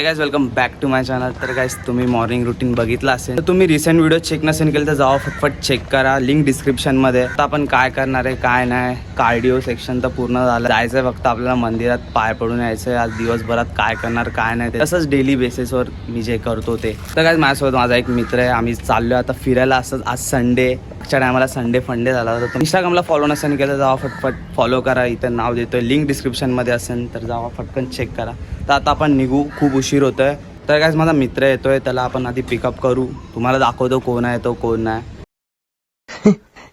हे guys welcome back to my channel. तर guys तुम्ही मॉर्निंग रुटीन बघितला असेल तर तुम्ही रिसेंट व्हिडिओ चेक नसेल केलं तर जावा फटफट चेक करा, लिंक डिस्क्रिप्शनमध्ये. आता आपण काय करणार आहे काय नाही, कार्डिओ सेक्शन तर पूर्ण झालं, जायचं फक्त आपल्याला मंदिरात पाय पडून यायचं. आज दिवसभरात काय करणार काय नाही ते तसंच डेली बेसिसवर मी जे करतो ते. तर गाइस माझ्यासोबत माझा एक मित्र आहे, आम्ही चाललो आता फिरायला. असंच आज संडे च्या टायमाला संडे फंडे झाला होता. इंस्टाग्रामला फॉलो नसेल केलं तर जावा फटफट फॉलो करा, इथं नाव देतोय, लिंक डिस्क्रिप्शनमध्ये असेल तर जावा फटकन चेक करा. तर आता आपण निघू, खूप उशीर होतोय. तर काय माझा मित्र येतोय, त्याला आपण आधी पिकअप करू, तुम्हाला दाखवतो कोण आहे तो कोण नाही.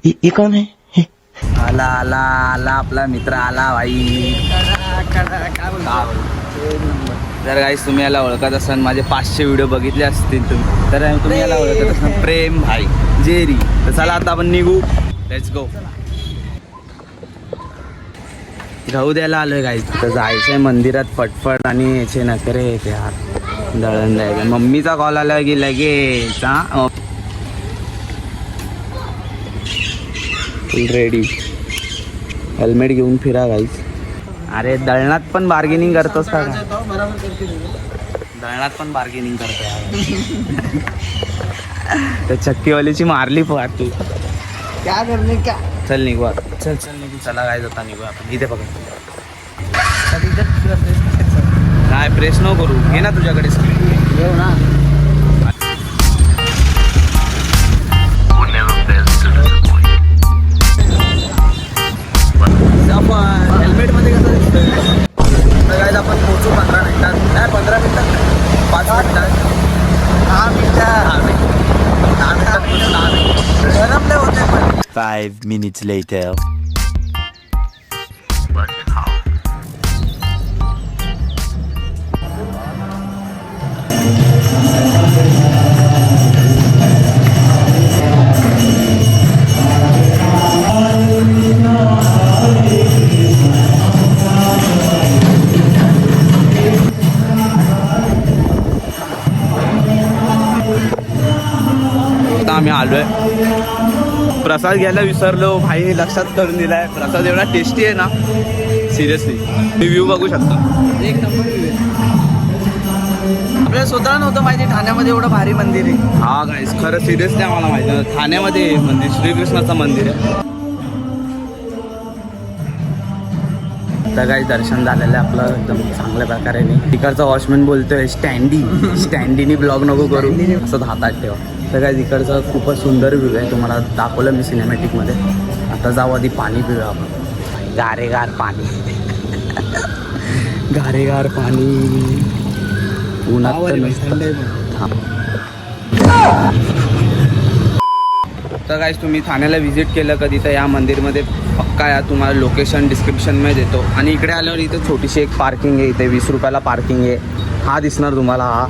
ये कौन है? आला आला आला आपला मित्र आला भाई. जर गाईस तुम्ही याला ओळखत असाल, माझे 500 व्हिडिओ बघितले असतील तुम्ही, तर तुम्ही याला ओळखत असाल, प्रेम भाई जेरी. तर चला आता आपण निघू, लेट्स गो. राहू द्यायला आलोय गाईस, तर जायचंय मंदिरात फटफट आणि याचे नखरे येते यार, दळण द्यायचं. मम्मीचा कॉल आला की लगेच फुल रेडी, हेल्मेट घेऊन फिरा गाईस. अरे दळणात पण बार्गेनिंग करतोस का? दळणात पण बार्गेनिंग करतो यार. त्या चक्कीवालीची मारली फार तू. क्या करने का? चल निघू आता, चल चल निघू. चला काय जाता निघू आपण. इथे बघा काय प्रेस न करू, घे ना तुझ्याकडे स्क्रीन येऊ ना. आपण हेल्मेटमध्ये कसं दिसतोय. तर काय आपण पोहोचू 15 मिनिटात, नाही 15 मिनिटात 5 मिनिटात 10 मिनिटात गरमले होते पण. 5 minutes later. आम्ही आलोय. प्रसाद घ्यायला विसरलो भाई, लक्षात करून दिलाय. प्रसाद एवढा टेस्टी आहे ना, सिरियसली. मी व्ह्यू बघू शकता, एक नंबर व्ह्यू आहे. आपल्याला स्वतःला नव्हतं माहिती ठाण्यामध्ये एवढं भारी मंदिर आहे. हा गाईस खरं सिरियसली आम्हाला माहिती नव्हतं ठाण्यामध्ये मंदिर, श्रीकृष्णाचं मंदिर आहे. तर काही दर्शन झालेलं आहे आपलं एकदम चांगल्या प्रकारे. तिकडचा वॉचमॅन बोलतोय स्टँडीनी ब्लॉग नको करू, असं हातात ठेवा. तर काय तिकडचं खूपच सुंदर व्ह्यू आहे, तुम्हाला दाखवलं मी सिनेमॅटिकमध्ये. आता जाऊ आधी पाणी पिऊया आपण. गारेगार पाणी गारेगार पाणी उन्हात तर गाईस तुम्ही ठाण्याला व्हिजिट केलं कधी तर या मंदिरमध्ये पक्का या, तुम्हाला लोकेशन डिस्क्रिप्शनमध्ये देतो. आणि इकडे आल्यावर इथं छोटीशी एक पार्किंग आहे, इथे 20 रुपयाला पार्किंग आहे. हा दिसणार तुम्हाला, हा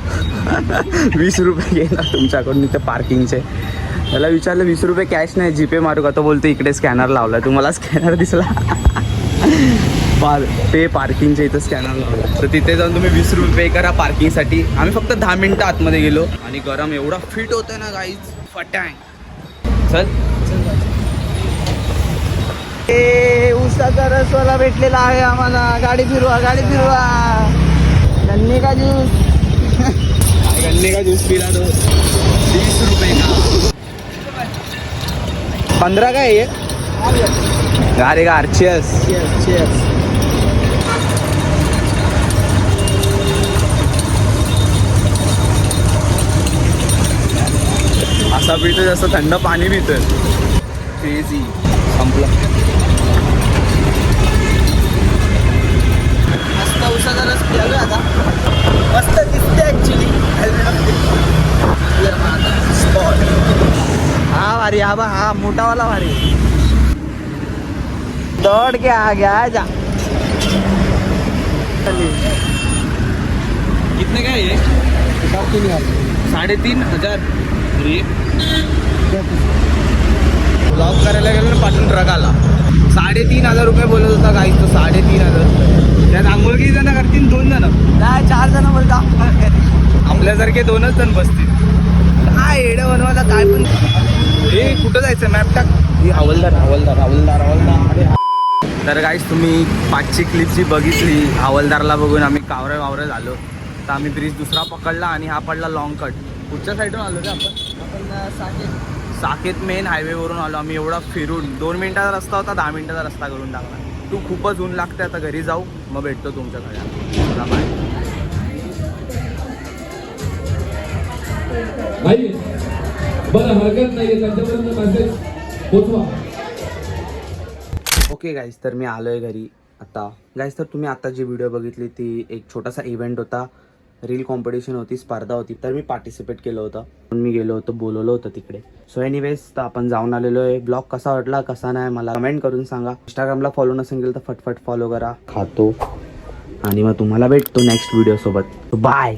20 रुपये घेणार तुमच्याकडून इथं पार्किंगचे. त्याला विचारलं 20 रुपये कॅश नाही, जीपे मारू का? तो बोलतो इकडे स्कॅनर लावला. तुम्हाला स्कॅनर दिसला पे पार्किंगच्या इथं स्कॅनर लावला. तर तिथे जाऊन तुम्ही 20 रुपये करा पार्किंगसाठी. आम्ही फक्त 10 मिनटं आतमध्ये गेलो आणि गरम एवढा फिट होतोय ना गाईज, फटांग. चल उसाचा रसवाला भेटलेला आहे आम्हाला. गाडी फिरवा गाडी फिरवा. गन्ने का ज्यूस गन्ने का ज्यूस पिला तो 20 रुपये का. 15 का आहे गारे गार. चीयर्स. असा पितोय जसं थंड पाणी पितोय. क्रेझी. संपलं. मस्त उसाचा रस पिला आता. मस्त दिसते ऍक्च्युली. हा भारी, हा बा, हा मोठावाला भारी. दौड़ के आ गया जा. कितने का है ये? 3,500. ब्लॉग करायला गेलो ना, पाठून ट्रक आला. 3,500 रुपये बोलत होता गाईस तो. 3,500 रुपये. त्यात आंघोळ किती जण करतील? 2 जण. नाही 4 जण बोलता. आपल्यासारखे 2च जण बसतील. काय येडं बनवायला काय पण. हे कुठं जायचं? मॅप टाक. हवालदार. तर गाईस तुम्ही 5ची क्लिप जी बघितली, हवालदारला बघून आम्ही कावरे झालो. आता आम्ही ब्रिज दुसरा पकडला आणि हा पडला लॉंग कट. कुठच्या साईडून आलो रे आपण? साकेत मेन हायवेवरून आलो आम्ही. एवढा फिरून 2 मिनिटाचा रस्ता होता, 10 मिनिटाचा रस्ता करून टाकला. तू खूपच ऊन लागते. आता घरी जाऊ, मग भेटतो तुमच्याकडे. चला बाय. बरं हरकत नाही, त्यांच्यापर्यंत मेसेज पोचवा. ओके गाईज, तर मी आलो आहे घरी आता. गाईज तर तुम्ही आता जी व्हिडिओ बघितली ती एक छोटासा इव्हेंट होता, रील कॉम्पिटिशन होती, स्पर्धा होती. तर मी पार्टिसिपेट केलं होतं, पण मी गेलो होतो, बोलवलं होतं तिकडे. सो एनिवेज, तर आपण जाऊन आलेलो आहे. ब्लॉग कसा वाटला कसा नाही मला कमेंट करून सांगा. इंस्टाग्रामला फॉलो नसेल केलं तर फटफट फॉलो करा. खातो आणि मग तुम्हाला भेटतो नेक्स्ट व्हिडिओसोबत. बाय.